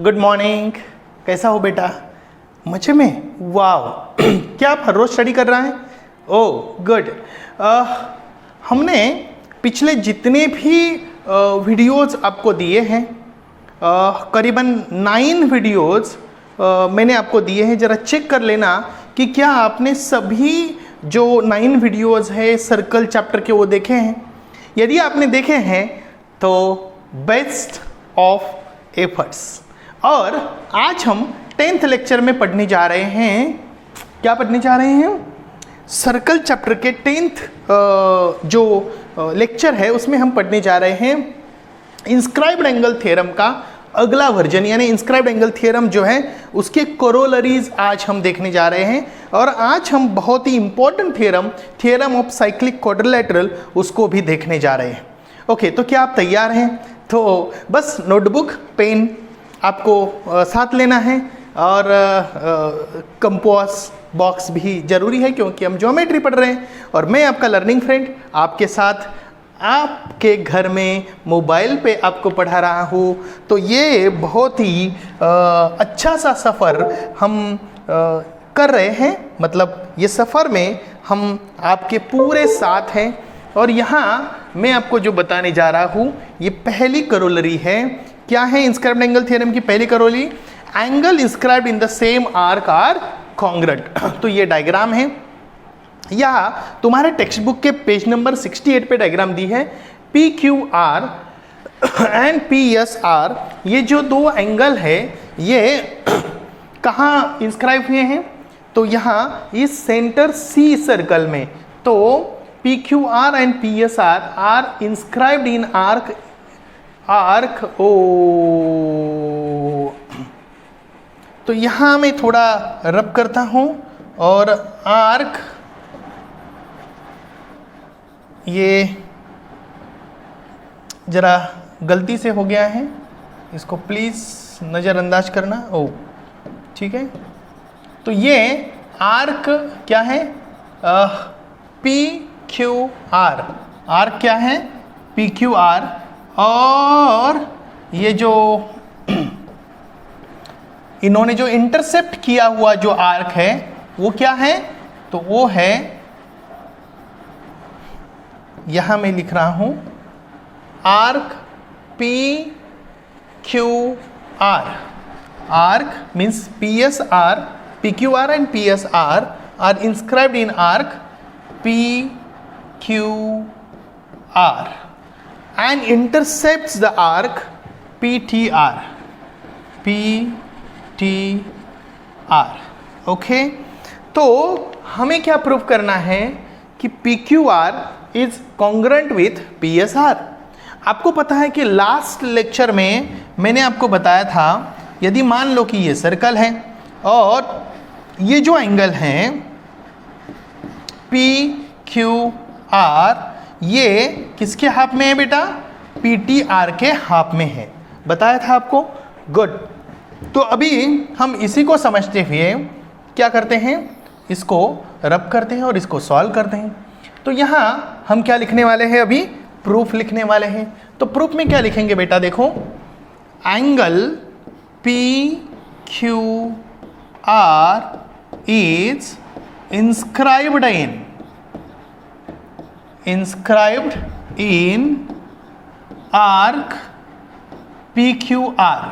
Good morning. कैसा हो बेटा? मजे में? वाह क्या आप हर रोज स्टडी कर रहा है? Oh good. हमने पिछले जितने भी वीडियोज़ आपको दिए हैं, करीबन 9 वीडियोज़ मैंने आपको दिए हैं। ज़रा चेक कर लेना कि क्या आपने सभी जो 9 वीडियोज़ है सर्कल चैप्टर के वो देखे हैं। यदि आपने देखे हैं तो बेस्ट ऑफ एफर्ट्स। और आज हम 10th लेक्चर में पढ़ने जा रहे हैं। क्या पढ़ने जा रहे हैं? सर्कल चैप्टर के 10th जो लेक्चर है उसमें हम पढ़ने जा रहे हैं इंस्क्राइब्ड एंगल थ्योरम का अगला वर्जन, यानी इंस्क्राइब्ड एंगल थ्योरम जो है उसके कोरोलरीज आज हम देखने जा रहे हैं। और आज हम बहुत ही important theorem of cyclic quadrilateral उसको भी देखने जा रहे हैं। ओके, तो क्या आप तैयार हैं? तो बस नोटबुक पेन आपको साथ लेना है और कंपास बॉक्स भी ज़रूरी है क्योंकि हम ज्योमेट्री पढ़ रहे हैं। और मैं आपका लर्निंग फ्रेंड आपके साथ आपके घर में मोबाइल पे आपको पढ़ा रहा हूँ। तो ये बहुत ही अच्छा सा सफ़र हम कर रहे हैं, मतलब ये सफ़र में हम आपके पूरे साथ हैं। और यहाँ मैं आपको जो बताने जा रहा हूँ ये पहली करोलरी है। क्या है इंस्क्राइब्ड एंगल थ्योरम की पहली corollary? Angle inscribed in the same arc are congruent. तो ये डायग्राम है, यहाँ तुम्हारे टेक्स्ट बुक के पेज नंबर 68 पे डायग्राम दी है। P Q R and P S R, ये जो दो एंगल है ये कहाँ इंस्क्राइब हुए हैं? तो यहाँ इस सेंटर सी सर्कल में। तो P Q R and P S R inscribed in arc O. तो यहाँ मैं थोड़ा रब करता हूँ और आर्क, ये ज़रा गलती से हो गया है, इसको प्लीज़ नज़रअंदाज करना। ओ ठीक है। तो ये आर्क क्या है? P Q are. आर्क क्या है? P Q are. और ये जो इन्होंने जो इंटरसेप्ट किया हुआ जो आर्क है वो क्या है? तो वो है, यहां मैं लिख रहा हूं arc P Q are. Arc means P S are, P Q R and P S R inscribed in arc P Q are and intercepts the arc PTR. Okay, तो हमें क्या प्रूव करना है कि PQR is congruent with PSR। आपको पता है कि लास्ट लेक्चर में मैंने आपको बताया था, यदि मान लो कि ये सर्कल है और ये जो एंगल है PQR ये किसके हाफ में है बेटा? PTR के हाफ में है, बताया था आपको। गुड। तो अभी हम इसी को समझते हुए क्या करते हैं, इसको रब करते हैं और इसको सॉल्व करते हैं। तो यहाँ हम क्या लिखने वाले हैं? अभी प्रूफ लिखने वाले हैं। तो प्रूफ में क्या लिखेंगे बेटा? देखो, angle PQR is inscribed in arc PQR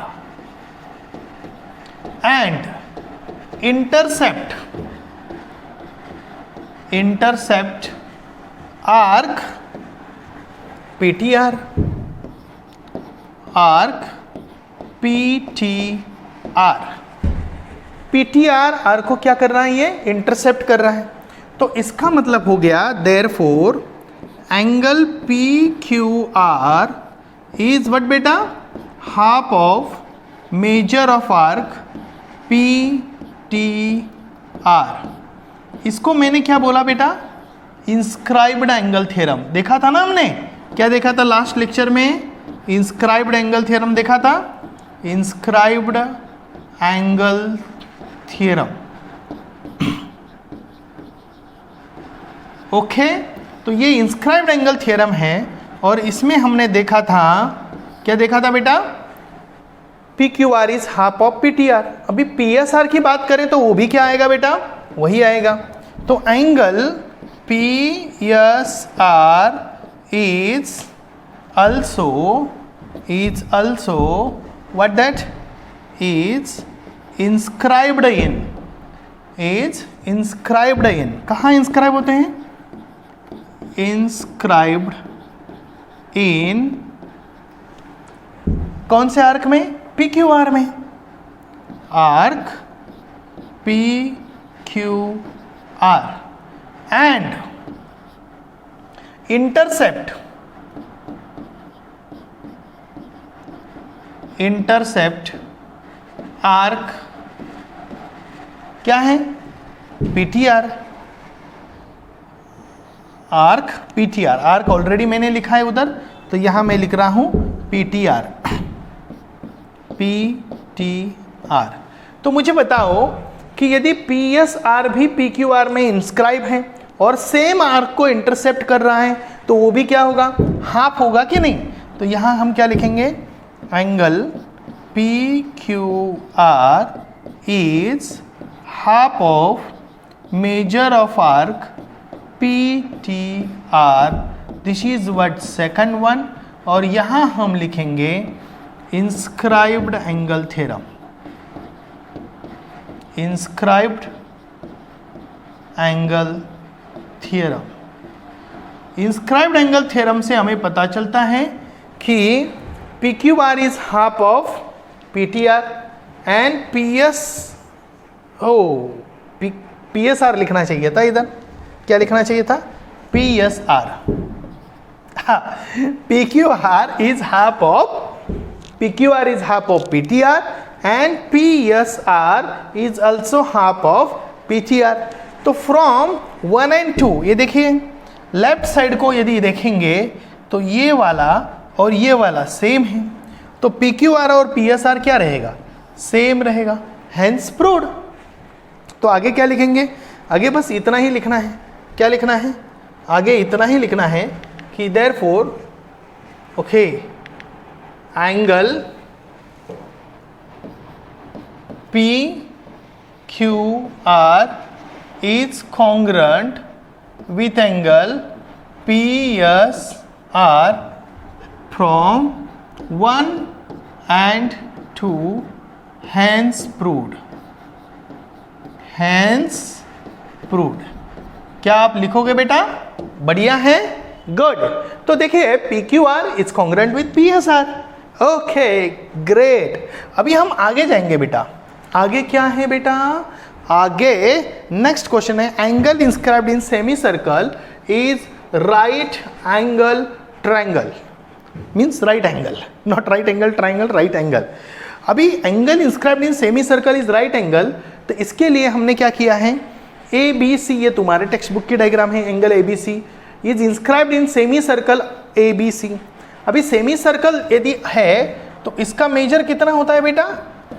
and intercept arc PTR। PTR arc को क्या कर रहा है? ये इंटरसेप्ट कर रहा है। तो इसका मतलब हो गया therefore angle PQR is what बेटा? Half of measure of arc PTR। इसको मैंने क्या बोला बेटा? Inscribed angle theorem. देखा था ना हमने? क्या देखा था लास्ट लेक्चर में? इंस्क्राइब्ड एंगल थ्योरम देखा था। Inscribed angle theorem. ओके, तो ये इंस्क्राइब्ड एंगल थ्योरम है और इसमें हमने देखा था, क्या देखा था बेटा? P Q are is half of P T R. अभी पी एस आर की बात करें तो वो भी क्या आएगा बेटा, वही आएगा। तो angle P S are is also what that is inscribed in कहाँ इंस्क्राइब होते हैं, इंस्क्राइब्ड इन कौन से आर्क में, पी क्यू आर में, arc P Q R. And intercept arc क्या है, PTR, arc PTR. Arc already मैंने लिखा है उधर, तो यहां मैं लिख रहा हूं पीटीआर, पीटीआर। तो मुझे बताओ कि यदि पीएसआर भी पीक्यूआर में इंस्क्राइब है और सेम आर्क को इंटरसेप्ट कर रहा है तो वो भी क्या होगा, हाफ होगा कि नहीं। तो यहां हम क्या लिखेंगे, angle P Q are is half of measure of arc P T R, this is what second one. और यहां हम लिखेंगे inscribed angle theorem, inscribed angle theorem. Inscribed angle theorem से हमें पता चलता है कि P Q are is half of P T R and P S are लिखना चाहिए था इधर, क्या लिखना चाहिए था, P S are. P Q are is half of P T R and P S are is also half of P T R. तो from 1 and 2 ये देखिए, लेफ्ट साइड को यदि देखेंगे तो ये वाला और ये वाला सेम है, तो पी क्यू आर और पी एस आर क्या रहेगा, सेम रहेगा, हेंस प्रूव्ड। तो आगे क्या लिखेंगे, आगे बस इतना ही लिखना है, क्या लिखना है, आगे इतना ही लिखना है कि therefore okay angle P Q are is congruent with angle PSR from 1 and 2, hence proved, hence proved। क्या आप लिखोगे बेटा, बढ़िया है, गुड। तो देखिए PQR is congruent with PSR, okay great. अभी हम आगे जाएंगे बेटा, आगे क्या है बेटा, आगे नेक्स्ट क्वेश्चन है, angle inscribed in semicircle is right angle triangle, means right angle, not right angle triangle, right angle. अभी angle inscribed in semicircle is right angle, तो इसके लिए हमने क्या किया है, ए बी सी, ये तुम्हारे टेक्स्ट बुक की डायग्राम है, angle A B C is inscribed in semicircle A B C. अभी सेमी सर्कल यदि है तो इसका मेजर कितना होता है बेटा,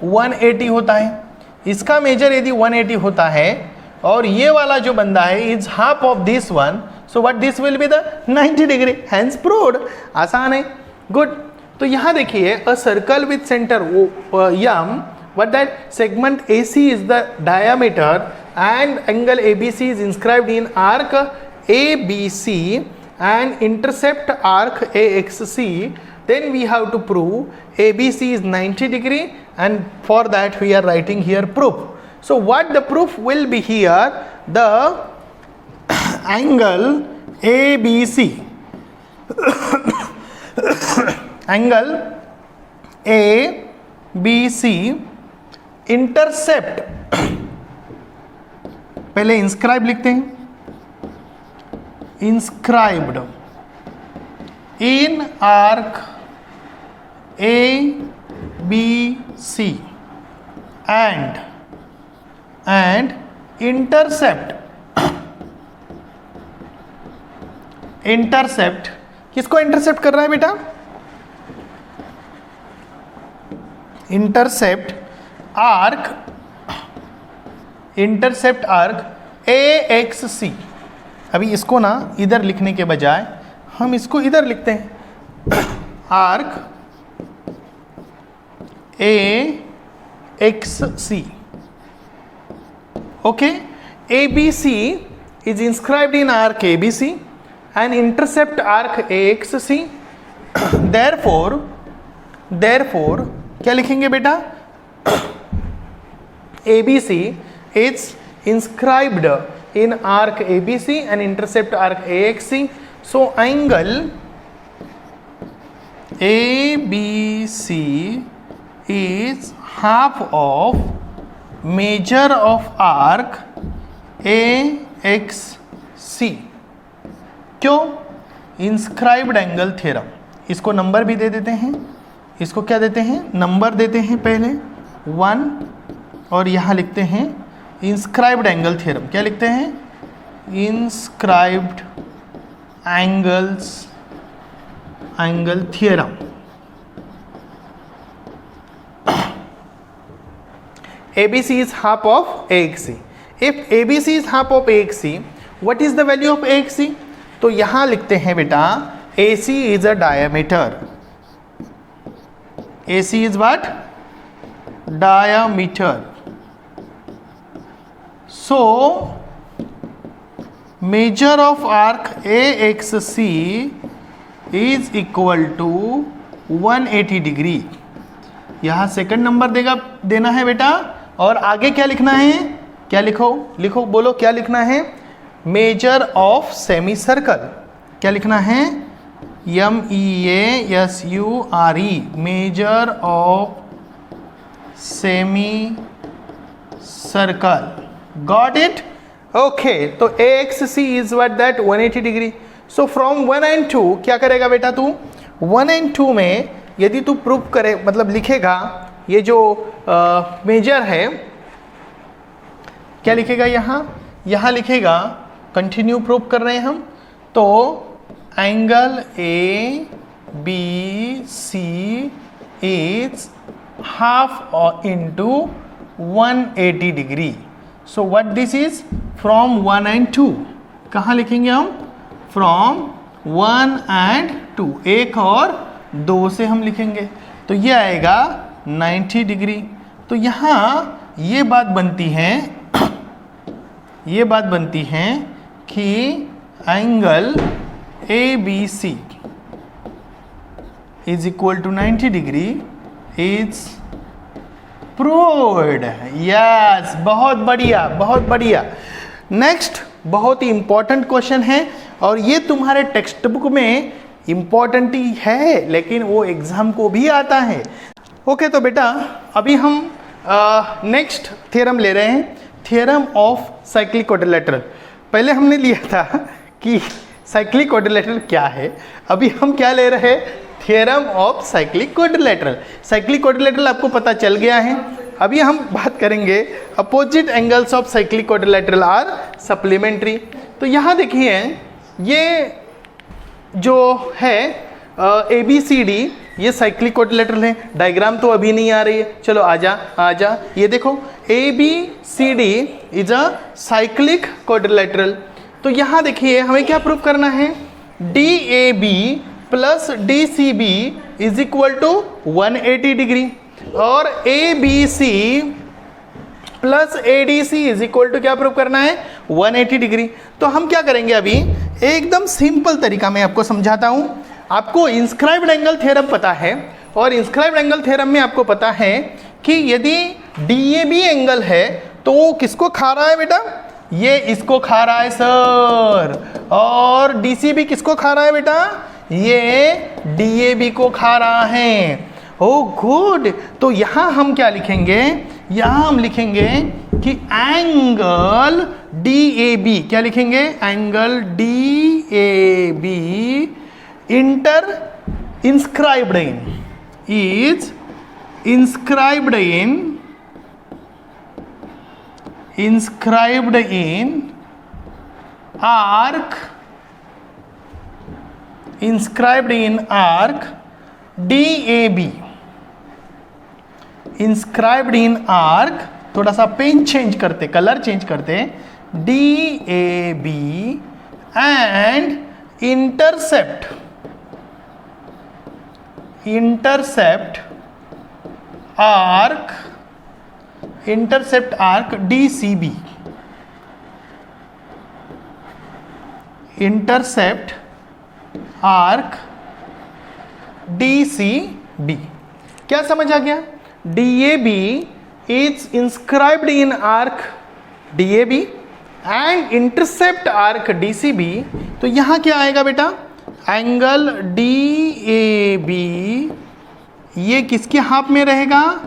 180 होता है, इसका मेजर यदि 180 होता है और ये वाला जो बंदा है is half of this one, so what this will be the 90 degree, hence proved. आसान है, गुड। तो यहाँ देखिए, a circle with centre M, what that segment AC is the diameter and angle ABC is inscribed in arc ABC and intercept arc AXC, then we have to prove ABC is 90 degree, and for that we are writing here proof. So what the proof will be here, the angle ABC angle ABC intercept, पहले inscribe लिखते हैं, inscribed in arc ABC and intercept किसको intercept कर रहा है बेटा, intercept arc AXC। अभी इसको ना इधर लिखने के बजाय हम इसको इधर लिखते हैं, arc AXC. Okay, ABC is inscribed in arc ABC and intercept arc AXC. therefore क्या लिखेंगे बेटा? ABC is inscribed in arc ABC and intercept arc AXC. So angle ABC is half of measure of arc AXC. क्यों? Inscribed angle theorem. इसको number भी दे देते हैं. इसको क्या देते हैं? नंबर देते हैं पहले 1 और यहाँ लिखते हैं इंस्क्राइब्ड एंगल थ्योरम. क्या लिखते हैं? Inscribed angle theorem. ABC is half of AXC. If ABC is half of AXC, what is the value of AXC? तो यहां लिखते हैं बेटा AC is a diameter. AC is what? Diameter. So measure of arc AXC is equal to 180 degree. यहां second number देना है बेटा. और आगे क्या लिखना है? क्या लिखो बोलो क्या लिखना है? Measure of semi circle. क्या लिखना है? MEASURE. Measure of semi circle. Got it? Okay. तो AXC is what that 180 degree. So from 1 and 2 क्या करेगा बेटा तू? 1 and 2 में यदि तू प्रूफ करे मतलब लिखेगा ये जो मेजर है, क्या लिखेगा यहाँ लिखेगा, कंटिन्यू प्रूफ कर रहे हैं हम. तो angle ABC is half into 180 degree. So what this is? From 1 and 2. कहाँ लिखेंगे हम? From 1 and 2. 1 और 2 से हम लिखेंगे. तो ये आएगा 90 डिग्री. तो यहाँ ये बात बनती है कि angle ABC is equal to 90 degree is proved. Yes, बहुत बढ़िया. नेक्स्ट बहुत ही इंपॉर्टेंट क्वेश्चन है और ये तुम्हारे टेक्स्ट बुक में इंपॉर्टेंट ही है लेकिन वो एग्जाम को भी आता है. ओके, तो बेटा अभी हम नेक्स्ट थ्योरम ले रहे हैं, थ्योरम ऑफ साइक्लिक क्वाड्रिलेटरल. पहले हमने लिया था कि साइक्लिक क्वाड्रिलेटरल क्या है, अभी हम क्या ले रहे हैं? Theorem of cyclic quadrilateral. Cyclic quadrilateral आपको पता चल गया है. अभी हम बात करेंगे opposite angles of cyclic quadrilateral are supplementary. तो यहाँ देखिए ये जो है ABCD ये साइक्लिक क्वाड्रिलेटरल है. डायग्राम तो अभी नहीं आ रही है, चलो आजा. ये देखो ABCD is a cyclic quadrilateral. तो यहाँ देखिए हमें क्या प्रूफ करना है? DAB plus DCB is equal to 180 degree और ABC plus ADC is equal to क्या प्रूफ करना है? 180 डिग्री. तो हम क्या करेंगे अभी? एकदम सिंपल तरीका मैं आपको समझाता हूं. आपको इंस्क्राइब्ड एंगल थ्योरम पता है और इंस्क्राइब्ड एंगल थ्योरम में आपको पता है कि यदि DAB एंगल है तो वो किसको खा रहा है बेटा? ये इसको खा रहा है सर. और DCB किसको खा रहा है बेटा? ये DAB को खा रहा है. ओ गुड. तो यहाँ हम क्या लिखेंगे? यहाँ हम लिखेंगे कि एंगल DAB, क्या लिखेंगे? Angle DAB inscribed in arc DAB. Inscribed in arc, थोड़ा सा पेन चेंज करते, कलर चेंज करते, DAB and intercept arc, intercept arc DCB, intercept arc DCB। क्या समझ आ गया? DAB is inscribed in arc DAB and intercept arc DCB। तो यहां क्या आएगा बेटा? एंगल DAB ये किसके हाफ में रहेगा?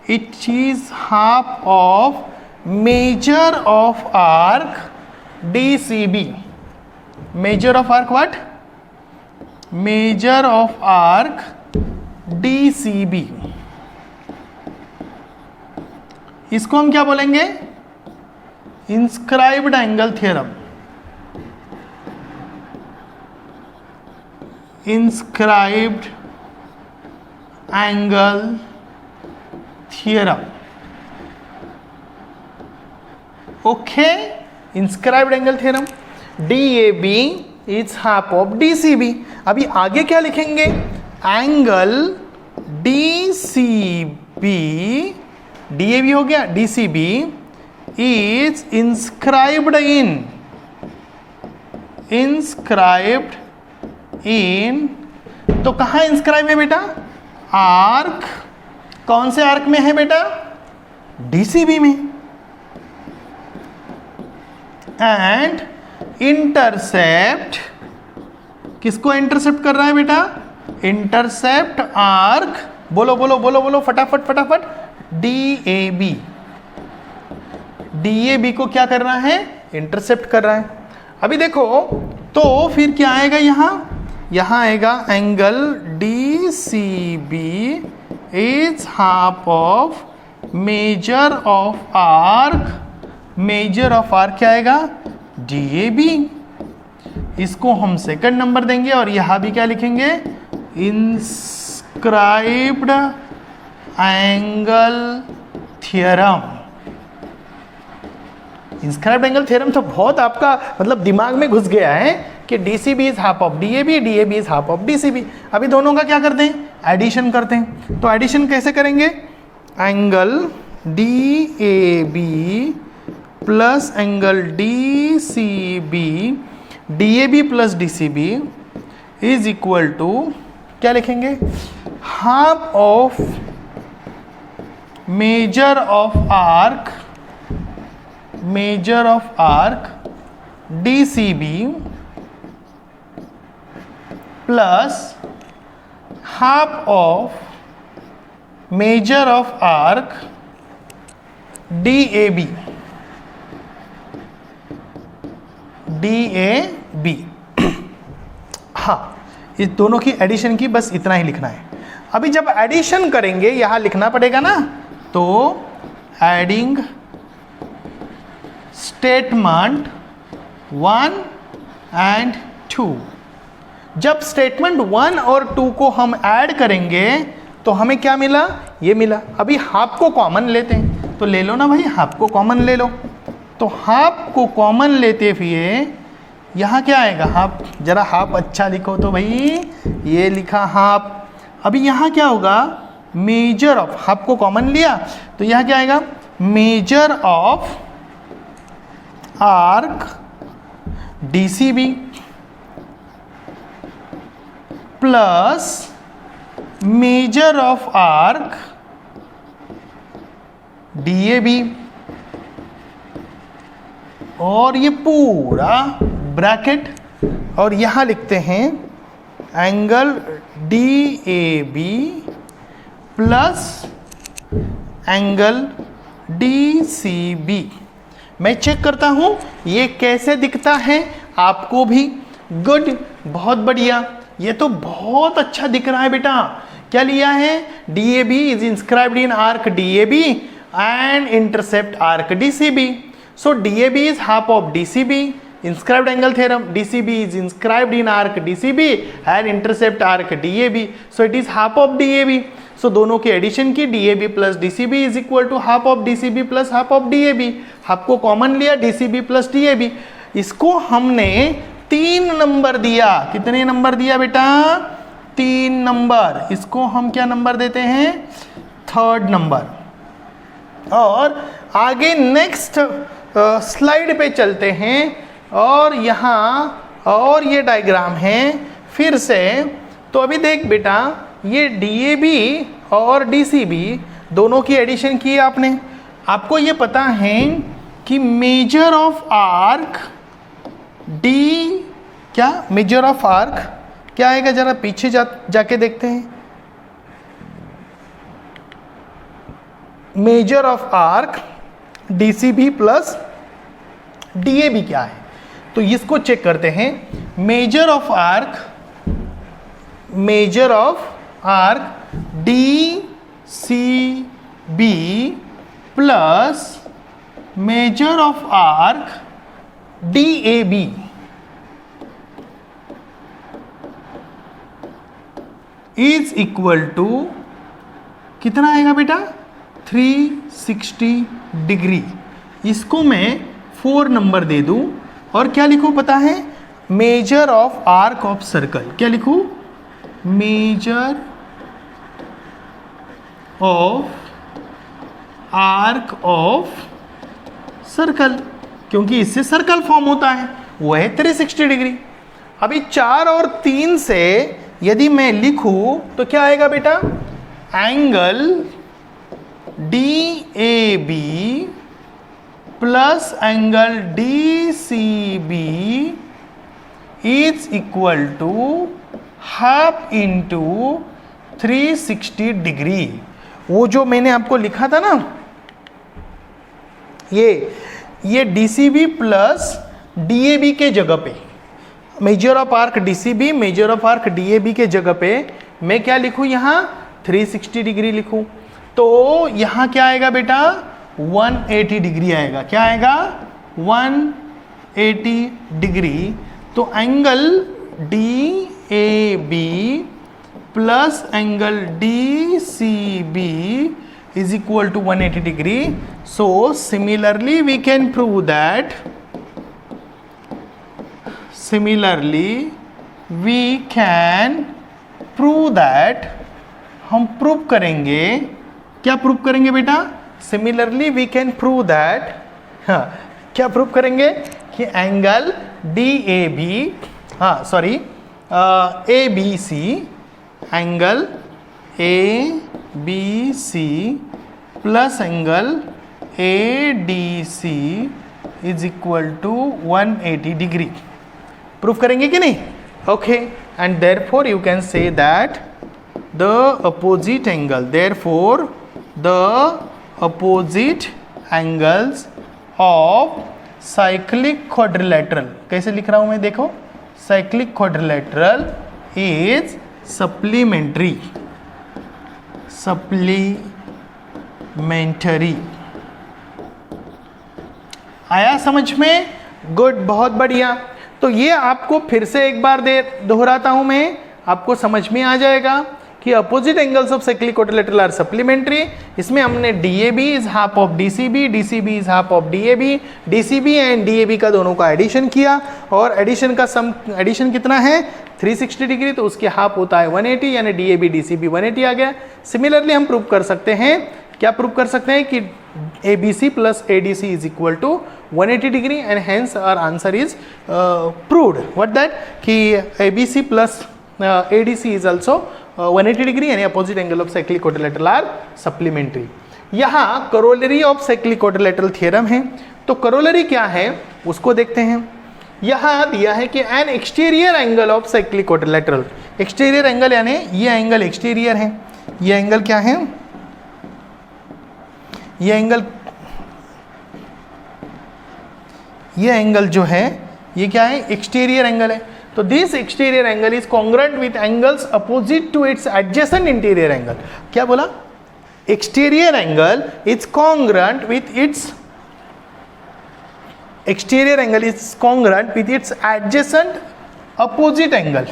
It is half of measure of arc DCB। Major of arc what? Major of arc DCB। इसको हम क्या बोलेंगे? Inscribed angle theorem. Inscribed angle theorem. Okay, inscribed angle theorem. DAB is half of DCB। अभी आगे क्या लिखेंगे? Angle DCB, DAB हो गया, DCB इज इंस्क्राइब्ड इन, तो कहाँ इंस्क्राइब है बेटा? आर्क। कौन से आर्क में है बेटा? DCB में। एंड इंटरसेप्ट, किसको इंटरसेप्ट कर रहा है बेटा? इंटरसेप्ट आर्क, बोलो बोलो बोलो बोलो फटाफट फटाफट, DAB। DAB को क्या कर रहा है? इंटरसेप्ट कर रहा है। अभी देखो तो फिर क्या आएगा यहां? यहां आएगा angle DCB is half of measure of arc. Measure of arc क्या आएगा? DAB। इसको हम सेकंड नंबर देंगे और यहां भी क्या लिखेंगे? Inscribed angle theorem. Inscribed angle theorem तो बहुत आपका मतलब दिमाग में घुस गया है कि DCB is half of DAB, DAB is half of DCB। अभी दोनों का क्या करते हैं? एडिशन करते हैं। तो एडिशन कैसे करेंगे? Angle DAB plus angle DCB, DAB plus DCB is equal to क्या लिखेंगे? Half of measure of arc, measure of arc DCB plus half of measure of arc DAB। DAB हाँ, इस दोनों की एडिशन की बस इतना ही लिखना है। अभी जब एडिशन करेंगे यहां लिखना पड़ेगा ना, तो एडिंग स्टेटमेंट 1 एंड 2। जब स्टेटमेंट 1 और 2 को हम ऐड करेंगे तो हमें क्या मिला? ये मिला। अभी हाफ को कॉमन लेते हैं, तो ले लो ना भाई, हाफ को कॉमन ले लो। तो हाफ को कॉमन लेते हुए यहाँ क्या आएगा? हाफ। जरा हाफ अच्छा लिखो तो भाई, ये लिखा हाफ। अभी यहाँ क्या होगा? मेजर ऑफ, हाफ को कॉमन लिया तो यहाँ क्या आएगा? Major of arc DCB plus measure of arc DAB, और ये पूरा ब्रैकेट, और यहां लिखते हैं angle DAB plus angle DCB। मैं चेक करता हूं ये कैसे दिखता है आपको भी। गुड, बहुत बढ़िया, ये तो बहुत अच्छा दिख रहा है बेटा। क्या लिया है? DAB is inscribed in arc DAB and intercept arc DCB। So DAB is half of DCB, inscribed angle theorem. DCB is inscribed in arc DCB and intercept arc DAB. So it is half of DAB. So दोनों की addition की DAB plus DCB is equal to half of DCB plus half of DAB. Half को common लिया DCB plus DAB। इसको हमने 3 number दिया। कितने number दिया बेटा? 3 नंबर। इसको हम क्या नंबर देते हैं? 3rd number. और आगे नेक्स्ट स्लाइड पे चलते हैं और यहाँ और ये डायग्राम है फिर से। तो अभी देख बेटा, ये DAB और DCB दोनों की एडिशन की आपने। आपको ये पता है कि मेजर ऑफ आर्क क्या मेजर ऑफ आर्क क्या आएगा, जरा पीछे जाके देखते हैं। Measure of arc DCB plus DAB क्या है, तो इसको चेक करते हैं। Measure of arc DCB plus measure of arc DAB is equal to कितना आएगा बेटा, 360 डिग्री। इसको मैं 4 नंबर दे दूं और क्या लिखूं पता है, major of arc of circle. क्या लिखूं, major of arc of circle, क्योंकि इससे सर्कल फॉर्म होता है, वो है 360 डिग्री। अभी 4 और 3 से यदि मैं लिखूं तो क्या आएगा बेटा, angle DAB plus angle DCB is equal to half into 360 degree. वो जो मैंने आपको लिखा था ना, ये DCB प्लस DAB के जगह पे, major of arc DCB major of arc DAB के जगह पे मैं क्या लिखूं, यहाँ 360 डिग्री लिखूं। तो यहाँ क्या आएगा बेटा, 180 डिग्री आएगा। क्या आएगा, 180 डिग्री। तो angle DAB plus angle DCB is equal to 180 degree. So similarly we can prove that हम प्रूव करेंगे, क्या प्रूव करेंगे बेटा, similarly we can prove that, क्या प्रूव करेंगे कि angle DAB ABC, angle ABC plus angle ADC is equal to 180 degree. Proof करेंगे कि नहीं, okay. And therefore you can say that the opposite angle, therefore the opposite angles of cyclic quadrilateral, कैसे लिख रहा हूं मैं, देखो, साइक्लिक क्वाड्रिलेटरल इज सप्लीमेंट्री आया समझ में, गुड, बहुत बढ़िया। तो ये आपको फिर से एक बार दोहराता हूं मैं, आपको समझ में आ जाएगा कि opposite angles of cyclic quadrilateral are supplementary. इसमें हमने DAB is half of DCB, DCB is half of DAB, DCB and DAB का दोनों का एडिशन किया और एडिशन का सम, एडिशन कितना है 360 डिग्री, तो उसके हाफ होता है 180, यानी DAB DCB 180 आ गया। सिमिलरली हम प्रूव कर सकते हैं, क्या प्रूव कर सकते हैं कि ABC plus ADC is equal to 180 degree and hence our answer is proved. What that, कि ABC plus ADC is also 180 degree, यानी opposite angle of cyclic quadrilateral are supplementary. यहाँ corollary of cyclic quadrilateral theorem है, तो corollary क्या है उसको देखते हैं। यहाँ दिया है कि N exterior angle of cyclic quadrilateral, exterior angle यानी ये एंगल एक्सटीरियर है, ये एंगल क्या है, ये एंगल जो है ये क्या है, एक्सटीरियर एंगल है। तो this exterior angle is congruent with angles opposite to its adjacent interior angle. क्या बोला, exterior angle is congruent with its, exterior angle is congruent with its adjacent opposite angle,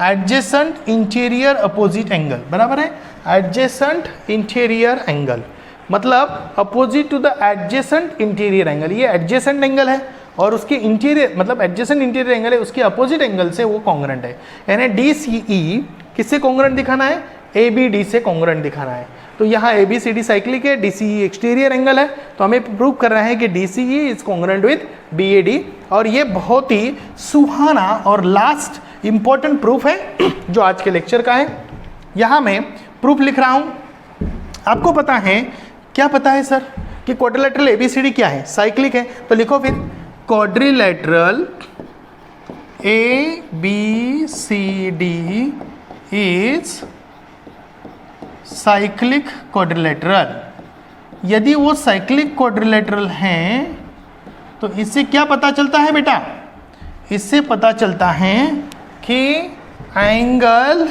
adjacent interior opposite angle, बराबर है, adjacent interior angle मतलब opposite to the adjacent interior angle. ये adjacent angle है और उसके interior मतलब adjacent interior angle है, उसके अपोजिट एंगल से वो कॉन्ग्रुएंट है। यानी DCE किससे कॉन्ग्रुएंट दिखाना है, ABD से कॉन्ग्रुएंट दिखाना है। तो यहाँ ABCD साइक्लिक है, DCE एक्सटीरियर एंगल है, तो हमें प्रूव कर रहे हैं कि DCE is congruent with BAD। और ये बहुत ही सुहाना और लास्ट इंपॉर्टेंट प्रूफ है जो आज के लेक्चर का है। यहाँ मैं प्रूफ लिख रहा हूँ। आपको पता है, क्या पता है सर कि क्वाड्रिलेटरल ABCD क्या है? साइक्लिक है। तो लिखो फिर quadrilateral ABCD is cyclic quadrilateral. यदि वो साइक्लिक क्वाड्रिलेटरल हैं तो इससे क्या पता चलता है बेटा? इससे पता चलता है कि angle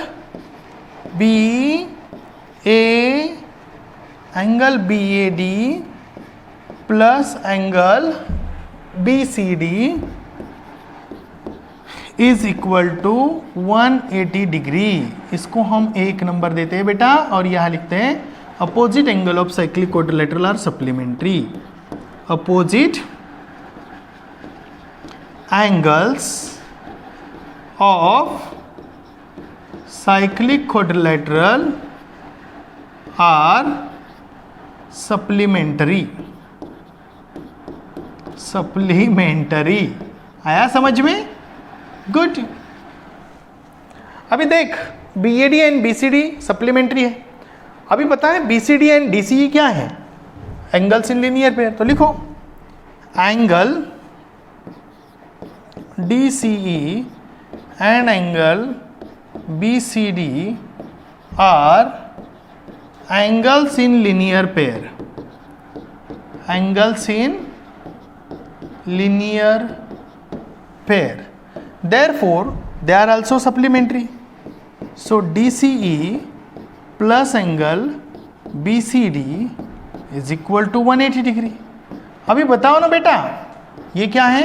BAD plus angle BCD is equal to 180 degree. इसको हम 1 नंबर देते हैं बेटा, और यहाँ लिखते हैं opposite angle of cyclic quadrilateral are supplementary. Opposite angles of cyclic quadrilateral are supplementary. Supplementary आया समझ में? गुड। अभी देख BAD एंड BCD सप्लीमेंट्री है। अभी पता है BCD एंड DCE क्या है? Angles in linear pair. तो लिखो angle DCE and angle BCD are angles in linear pair. Angles in linear pair, therefore they are also supplementary. So DCE plus angle BCD is equal to 180 degree. अभी बताओ ना बेटा, ये क्या है?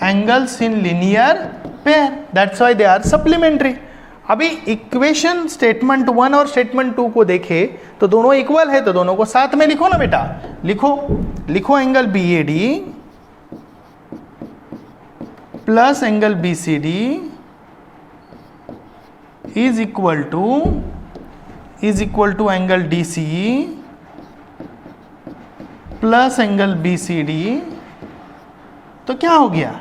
Angles in linear pair, that's why they are supplementary. अभी equation statement 1 और statement 2 को देखे तो दोनों इक्वल है, तो दोनों को साथ में लिखो ना बेटा। लिखो angle BAD plus angle BCD is equal to angle DCE plus angle BCD। तो क्या हो गया?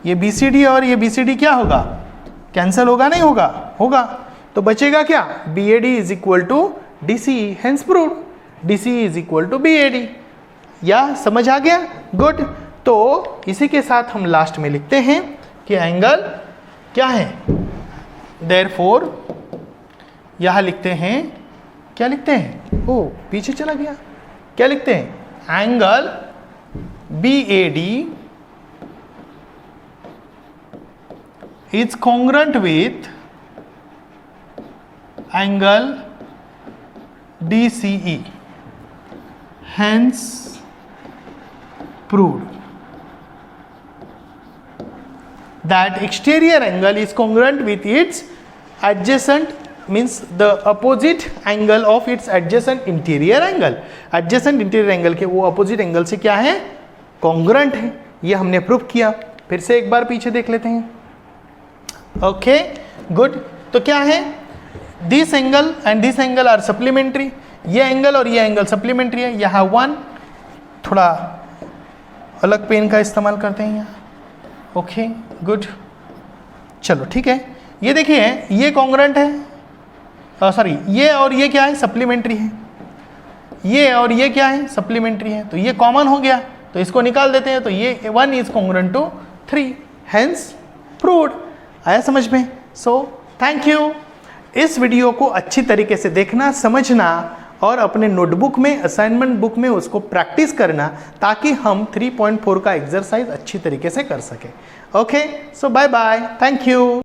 ये BCD और ये BCD क्या होगा? कैंसिल होगा? नहीं होगा? होगा। तो बचेगा क्या? BAD is equal to DCE, hence proved. DCE is equal to BAD। या समझ आ गया? गुड। तो इसी के साथ हम लास्ट में लिखते हैं कि एंगल क्या है? देयरफॉर यहां लिखते हैं, क्या लिखते हैं? ओ पीछे चला गया। क्या लिखते हैं? Angle BAD is congruent with angle DCE, hence proved that exterior angle is congruent with its adjacent, means the opposite angle of its adjacent interior angle. adjacent interior angle के वो opposite angle से क्या है? congruent है। ये हमने prove किया। फिर से एक बार पीछे देख लेते हैं। Okay good. तो क्या है? This angle and this angle are supplementary. ये एंगल और ये एंगल सप्लीमेंट्री है। यहाँ 1, थोड़ा अलग पेन का इस्तेमाल करते हैं यहाँ। ओके गुड, चलो ठीक है। ये देखिए ये कॉन्ग्रुएंट है, सॉरी ये और ये क्या है? सप्लीमेंट्री है। ये और ये क्या है? सप्लीमेंट्री है। तो ये कॉमन हो गया, तो इसको निकाल देते हैं। तो ये 1 is congruent to 3, hence proved. आया समझ में? So thank you. इस वीडियो को अच्छी तरीके से देखना, समझना और अपने नोटबुक में, असाइनमेंट बुक में उसको प्रैक्टिस करना, ताकि हम 3.4 का एक्सरसाइज अच्छी तरीके से कर सकें। Okay, so bye bye, thank you.